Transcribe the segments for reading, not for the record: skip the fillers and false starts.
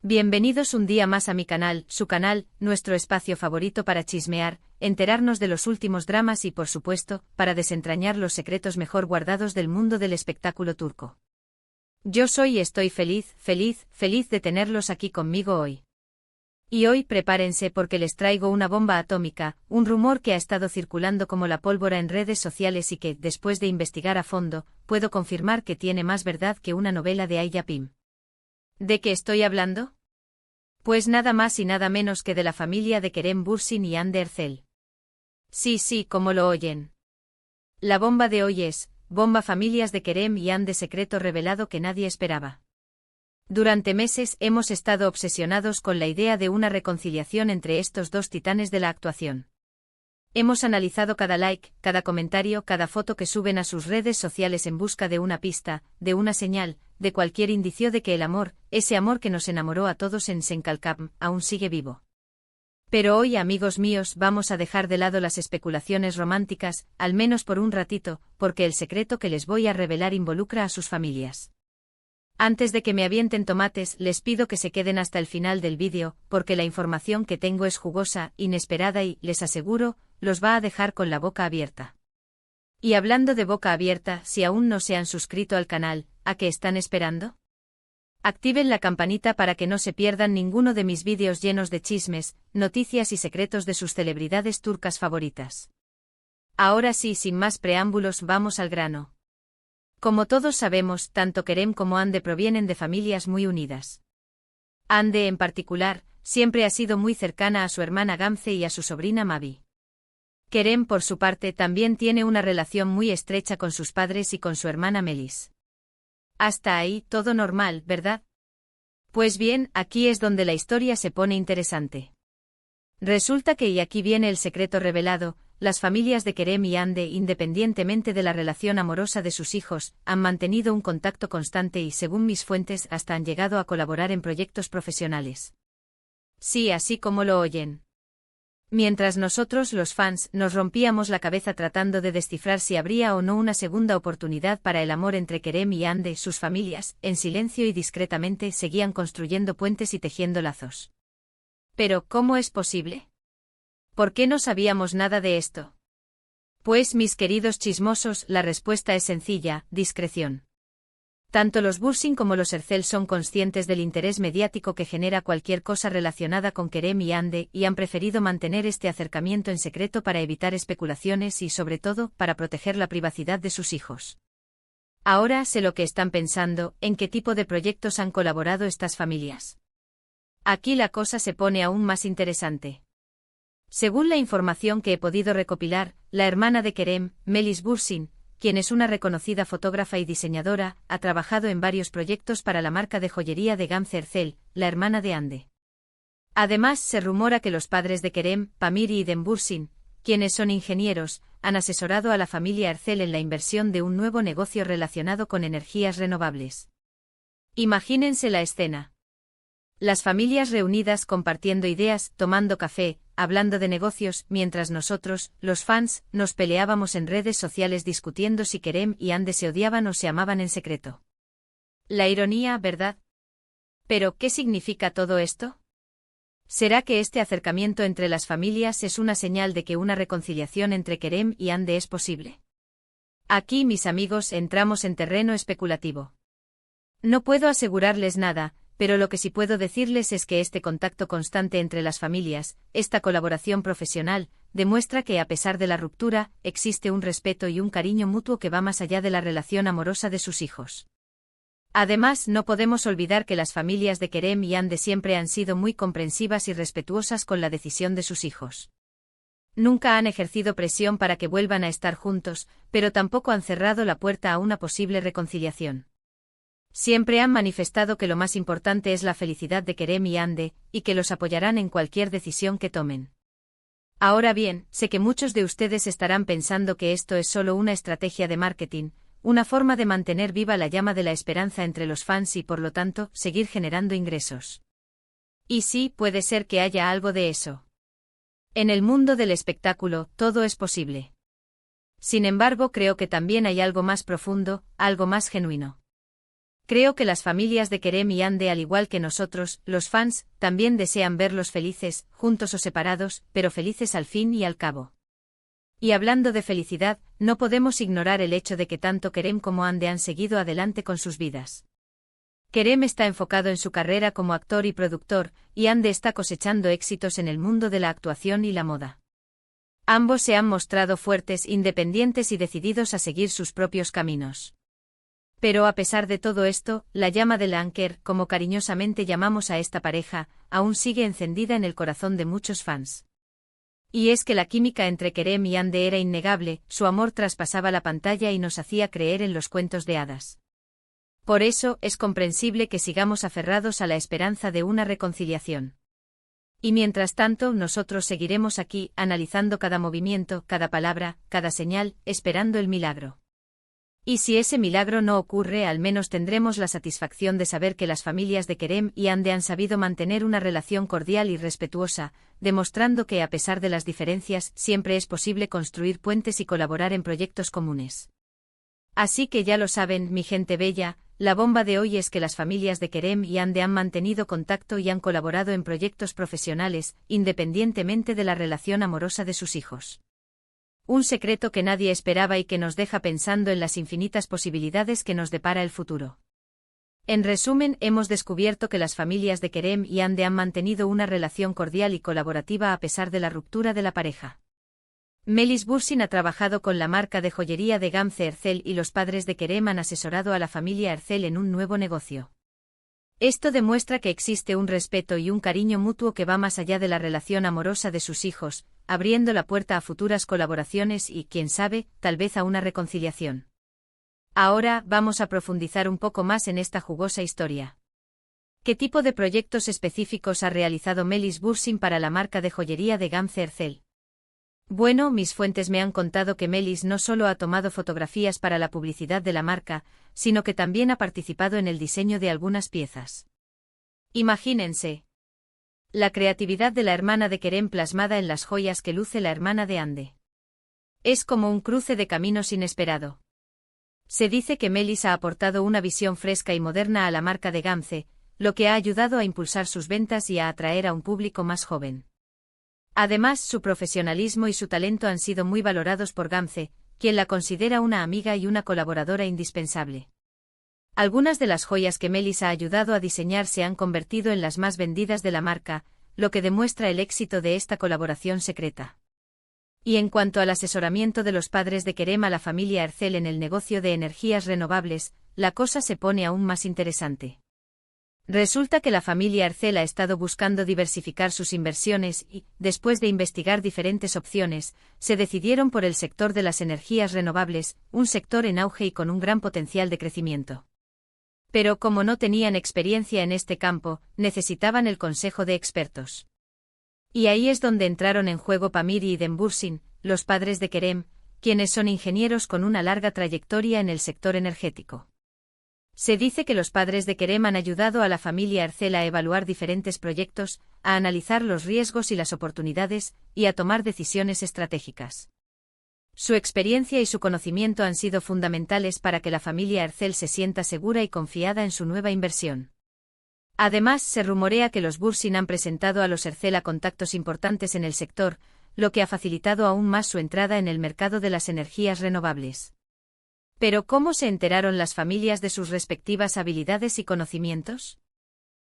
Bienvenidos un día más a mi canal, su canal, nuestro espacio favorito para chismear, enterarnos de los últimos dramas y por supuesto, para desentrañar los secretos mejor guardados del mundo del espectáculo turco. Yo soy y estoy feliz de tenerlos aquí conmigo hoy. Y hoy prepárense porque les traigo una bomba atómica, un rumor que ha estado circulando como la pólvora en redes sociales y que, después de investigar a fondo, puedo confirmar que tiene más verdad que una novela de Ayapim. ¿De qué estoy hablando? Pues nada más y nada menos que de la familia de Kerem Bürsin y Hande Erçel. Sí, como lo oyen. La bomba de hoy es, bomba familias de Kerem y Hande, secreto revelado que nadie esperaba. Durante meses hemos estado obsesionados con la idea de una reconciliación entre estos dos titanes de la actuación. Hemos analizado cada like, cada comentario, cada foto que suben a sus redes sociales en busca de una pista, de una señal, de cualquier indicio de que el amor, ese amor que nos enamoró a todos en Senkalkam, aún sigue vivo. Pero hoy, amigos míos, vamos a dejar de lado las especulaciones románticas, al menos por un ratito, porque el secreto que les voy a revelar involucra a sus familias. Antes de que me avienten tomates, les pido que se queden hasta el final del vídeo, porque la información que tengo es jugosa, inesperada y, les aseguro, los va a dejar con la boca abierta. Y hablando de boca abierta, si aún no se han suscrito al canal, ¿a qué están esperando? Activen la campanita para que no se pierdan ninguno de mis vídeos llenos de chismes, noticias y secretos de sus celebridades turcas favoritas. Ahora sí, sin más preámbulos, vamos al grano. Como todos sabemos, tanto Kerem como Hande provienen de familias muy unidas. Hande, en particular, siempre ha sido muy cercana a su hermana Gamze y a su sobrina Mavi. Kerem, por su parte, también tiene una relación muy estrecha con sus padres y con su hermana Melis. Hasta ahí, todo normal, ¿verdad? Pues bien, aquí es donde la historia se pone interesante. Resulta que, y aquí viene el secreto revelado, las familias de Kerem y Hande, independientemente de la relación amorosa de sus hijos, han mantenido un contacto constante y, según mis fuentes, hasta han llegado a colaborar en proyectos profesionales. Sí, así como lo oyen. Mientras nosotros, los fans, nos rompíamos la cabeza tratando de descifrar si habría o no una segunda oportunidad para el amor entre Kerem y Hande, sus familias, en silencio y discretamente, seguían construyendo puentes y tejiendo lazos. Pero, ¿cómo es posible? ¿Por qué no sabíamos nada de esto? Pues, mis queridos chismosos, la respuesta es sencilla: discreción. Tanto los Bürsin como los Erçel son conscientes del interés mediático que genera cualquier cosa relacionada con Kerem y Hande, y han preferido mantener este acercamiento en secreto para evitar especulaciones y, sobre todo, para proteger la privacidad de sus hijos. Ahora sé lo que están pensando: ¿en qué tipo de proyectos han colaborado estas familias? Aquí la cosa se pone aún más interesante. Según la información que he podido recopilar, la hermana de Kerem, Melis Bürsin, quien es una reconocida fotógrafa y diseñadora, ha trabajado en varios proyectos para la marca de joyería de Gamze Erçel, la hermana de Hande. Además, se rumora que los padres de Kerem, Pamir y Idem Bürsin, quienes son ingenieros, han asesorado a la familia Erçel en la inversión de un nuevo negocio relacionado con energías renovables. Imagínense la escena. Las familias reunidas compartiendo ideas, tomando café, hablando de negocios, mientras nosotros, los fans, nos peleábamos en redes sociales discutiendo si Kerem y Hande se odiaban o se amaban en secreto. La ironía, ¿verdad? Pero, ¿qué significa todo esto? ¿Será que este acercamiento entre las familias es una señal de que una reconciliación entre Kerem y Hande es posible? Aquí, mis amigos, entramos en terreno especulativo. No puedo asegurarles nada, pero lo que sí puedo decirles es que este contacto constante entre las familias, esta colaboración profesional, demuestra que, a pesar de la ruptura, existe un respeto y un cariño mutuo que va más allá de la relación amorosa de sus hijos. Además, no podemos olvidar que las familias de Kerem y Hande siempre han sido muy comprensivas y respetuosas con la decisión de sus hijos. Nunca han ejercido presión para que vuelvan a estar juntos, pero tampoco han cerrado la puerta a una posible reconciliación. Siempre han manifestado que lo más importante es la felicidad de Kerem y Hande, y que los apoyarán en cualquier decisión que tomen. Ahora bien, sé que muchos de ustedes estarán pensando que esto es solo una estrategia de marketing, una forma de mantener viva la llama de la esperanza entre los fans y, por lo tanto, seguir generando ingresos. Y sí, puede ser que haya algo de eso. En el mundo del espectáculo, todo es posible. Sin embargo, creo que también hay algo más profundo, algo más genuino. Creo que las familias de Kerem y Ande, al igual que nosotros, los fans, también desean verlos felices, juntos o separados, pero felices al fin y al cabo. Y hablando de felicidad, no podemos ignorar el hecho de que tanto Kerem como Ande han seguido adelante con sus vidas. Kerem está enfocado en su carrera como actor y productor, y Ande está cosechando éxitos en el mundo de la actuación y la moda. Ambos se han mostrado fuertes, independientes y decididos a seguir sus propios caminos. Pero a pesar de todo esto, la llama del Anker, como cariñosamente llamamos a esta pareja, aún sigue encendida en el corazón de muchos fans. Y es que la química entre Kerem y Ande era innegable, su amor traspasaba la pantalla y nos hacía creer en los cuentos de hadas. Por eso, es comprensible que sigamos aferrados a la esperanza de una reconciliación. Y mientras tanto, nosotros seguiremos aquí, analizando cada movimiento, cada palabra, cada señal, esperando el milagro. Y si ese milagro no ocurre, al menos tendremos la satisfacción de saber que las familias de Kerem y Ande han sabido mantener una relación cordial y respetuosa, demostrando que a pesar de las diferencias, siempre es posible construir puentes y colaborar en proyectos comunes. Así que ya lo saben, mi gente bella, la bomba de hoy es que las familias de Kerem y Ande han mantenido contacto y han colaborado en proyectos profesionales, independientemente de la relación amorosa de sus hijos. Un secreto que nadie esperaba y que nos deja pensando en las infinitas posibilidades que nos depara el futuro. En resumen, hemos descubierto que las familias de Kerem y Ande han mantenido una relación cordial y colaborativa a pesar de la ruptura de la pareja. Melis Bursin ha trabajado con la marca de joyería de Gamze Ercel y los padres de Kerem han asesorado a la familia Ercel en un nuevo negocio. Esto demuestra que existe un respeto y un cariño mutuo que va más allá de la relación amorosa de sus hijos, abriendo la puerta a futuras colaboraciones y, quién sabe, tal vez a una reconciliación. Ahora, vamos a profundizar un poco más en esta jugosa historia. ¿Qué tipo de proyectos específicos ha realizado Melis Bursin para la marca de joyería de Gamze Ercel? Bueno, mis fuentes me han contado que Melis no solo ha tomado fotografías para la publicidad de la marca, sino que también ha participado en el diseño de algunas piezas. Imagínense la creatividad de la hermana de Kerem plasmada en las joyas que luce la hermana de Ande. Es como un cruce de caminos inesperado. Se dice que Melis ha aportado una visión fresca y moderna a la marca de Gamze, lo que ha ayudado a impulsar sus ventas y a atraer a un público más joven. Además, su profesionalismo y su talento han sido muy valorados por Gamze, quien la considera una amiga y una colaboradora indispensable. Algunas de las joyas que Melis ha ayudado a diseñar se han convertido en las más vendidas de la marca, lo que demuestra el éxito de esta colaboración secreta. Y en cuanto al asesoramiento de los padres de Kerem a la familia Ercel en el negocio de energías renovables, la cosa se pone aún más interesante. Resulta que la familia Ercel ha estado buscando diversificar sus inversiones y, después de investigar diferentes opciones, se decidieron por el sector de las energías renovables, un sector en auge y con un gran potencial de crecimiento. Pero como no tenían experiencia en este campo, necesitaban el consejo de expertos. Y ahí es donde entraron en juego Pamir y Idem Bursin, los padres de Kerem, quienes son ingenieros con una larga trayectoria en el sector energético. Se dice que los padres de Kerem han ayudado a la familia Ercel a evaluar diferentes proyectos, a analizar los riesgos y las oportunidades, y a tomar decisiones estratégicas. Su experiencia y su conocimiento han sido fundamentales para que la familia Ercel se sienta segura y confiada en su nueva inversión. Además, se rumorea que los Bursin han presentado a los Ercel a contactos importantes en el sector, lo que ha facilitado aún más su entrada en el mercado de las energías renovables. Pero ¿cómo se enteraron las familias de sus respectivas habilidades y conocimientos?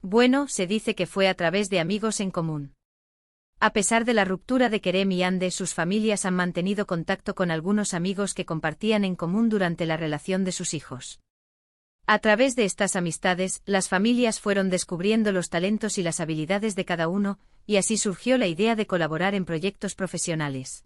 Bueno, se dice que fue a través de amigos en común. A pesar de la ruptura de Kerem y Ande, sus familias han mantenido contacto con algunos amigos que compartían en común durante la relación de sus hijos. A través de estas amistades, las familias fueron descubriendo los talentos y las habilidades de cada uno, y así surgió la idea de colaborar en proyectos profesionales.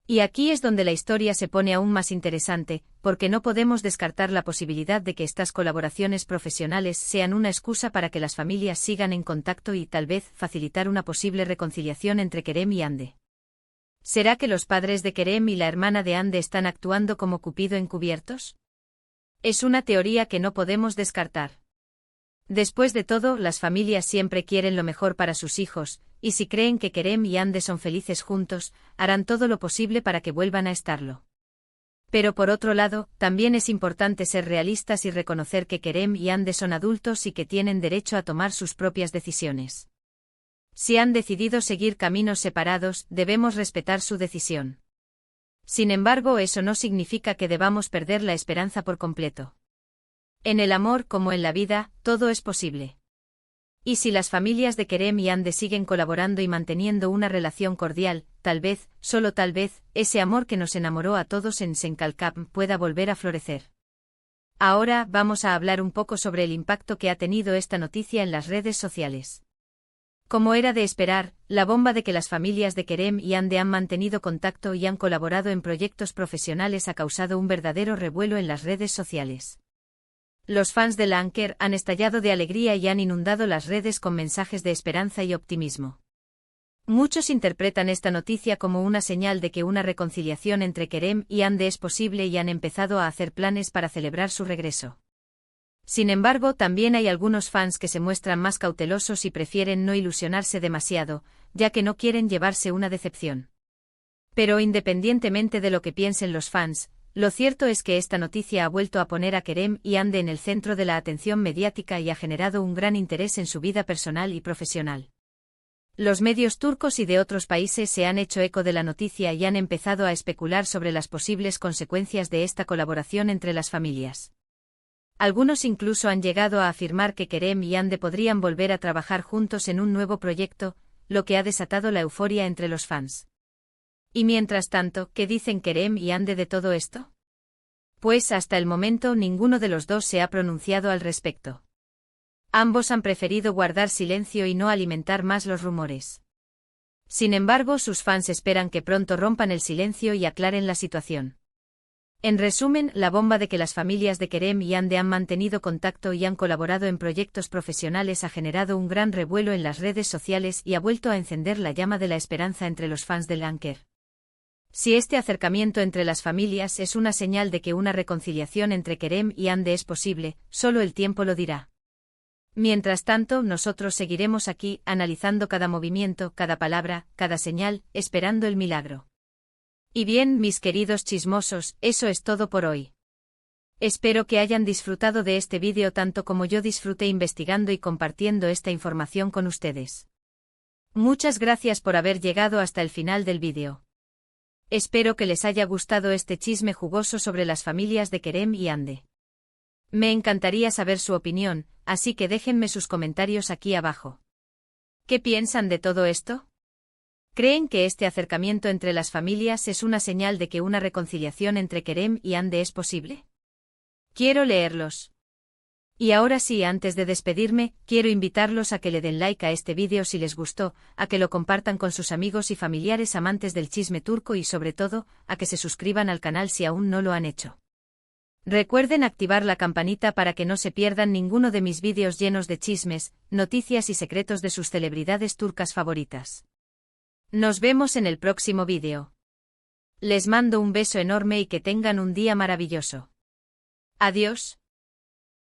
Y aquí es donde la historia se pone aún más interesante, porque no podemos descartar la posibilidad de que estas colaboraciones profesionales sean una excusa para que las familias sigan en contacto y tal vez facilitar una posible reconciliación entre Kerem y Ande. ¿Será que los padres de Kerem y la hermana de Ande están actuando como Cupido encubiertos? Es una teoría que no podemos descartar. Después de todo, las familias siempre quieren lo mejor para sus hijos, y si creen que Kerem y Ande son felices juntos, harán todo lo posible para que vuelvan a estarlo. Pero por otro lado, también es importante ser realistas y reconocer que Kerem y Hande son adultos y que tienen derecho a tomar sus propias decisiones. Si han decidido seguir caminos separados, debemos respetar su decisión. Sin embargo, eso no significa que debamos perder la esperanza por completo. En el amor como en la vida, todo es posible. Y si las familias de Kerem y Hande siguen colaborando y manteniendo una relación cordial, tal vez, solo tal vez, ese amor que nos enamoró a todos en Senkalkam pueda volver a florecer. Ahora vamos a hablar un poco sobre el impacto que ha tenido esta noticia en las redes sociales. Como era de esperar, la bomba de que las familias de Kerem y Hande han mantenido contacto y han colaborado en proyectos profesionales ha causado un verdadero revuelo en las redes sociales. Los fans de Lanker han estallado de alegría y han inundado las redes con mensajes de esperanza y optimismo. Muchos interpretan esta noticia como una señal de que una reconciliación entre Kerem y Hande es posible y han empezado a hacer planes para celebrar su regreso. Sin embargo, también hay algunos fans que se muestran más cautelosos y prefieren no ilusionarse demasiado, ya que no quieren llevarse una decepción. Pero independientemente de lo que piensen los fans, lo cierto es que esta noticia ha vuelto a poner a Kerem y Hande en el centro de la atención mediática y ha generado un gran interés en su vida personal y profesional. Los medios turcos y de otros países se han hecho eco de la noticia y han empezado a especular sobre las posibles consecuencias de esta colaboración entre las familias. Algunos incluso han llegado a afirmar que Kerem y Hande podrían volver a trabajar juntos en un nuevo proyecto, lo que ha desatado la euforia entre los fans. Y mientras tanto, ¿qué dicen Kerem y Hande de todo esto? Pues hasta el momento ninguno de los dos se ha pronunciado al respecto. Ambos han preferido guardar silencio y no alimentar más los rumores. Sin embargo, sus fans esperan que pronto rompan el silencio y aclaren la situación. En resumen, la bomba de que las familias de Kerem y Hande han mantenido contacto y han colaborado en proyectos profesionales ha generado un gran revuelo en las redes sociales y ha vuelto a encender la llama de la esperanza entre los fans de Lanker. Si este acercamiento entre las familias es una señal de que una reconciliación entre Kerem y Hande es posible, solo el tiempo lo dirá. Mientras tanto, nosotros seguiremos aquí, analizando cada movimiento, cada palabra, cada señal, esperando el milagro. Y bien, mis queridos chismosos, eso es todo por hoy. Espero que hayan disfrutado de este vídeo tanto como yo disfruté investigando y compartiendo esta información con ustedes. Muchas gracias por haber llegado hasta el final del vídeo. Espero que les haya gustado este chisme jugoso sobre las familias de Kerem y Hande. Me encantaría saber su opinión, así que déjenme sus comentarios aquí abajo. ¿Qué piensan de todo esto? ¿Creen que este acercamiento entre las familias es una señal de que una reconciliación entre Kerem y Hande es posible? Quiero leerlos. Y ahora sí, antes de despedirme, quiero invitarlos a que le den like a este vídeo si les gustó, a que lo compartan con sus amigos y familiares amantes del chisme turco y sobre todo, a que se suscriban al canal si aún no lo han hecho. Recuerden activar la campanita para que no se pierdan ninguno de mis vídeos llenos de chismes, noticias y secretos de sus celebridades turcas favoritas. Nos vemos en el próximo vídeo. Les mando un beso enorme y que tengan un día maravilloso. Adiós.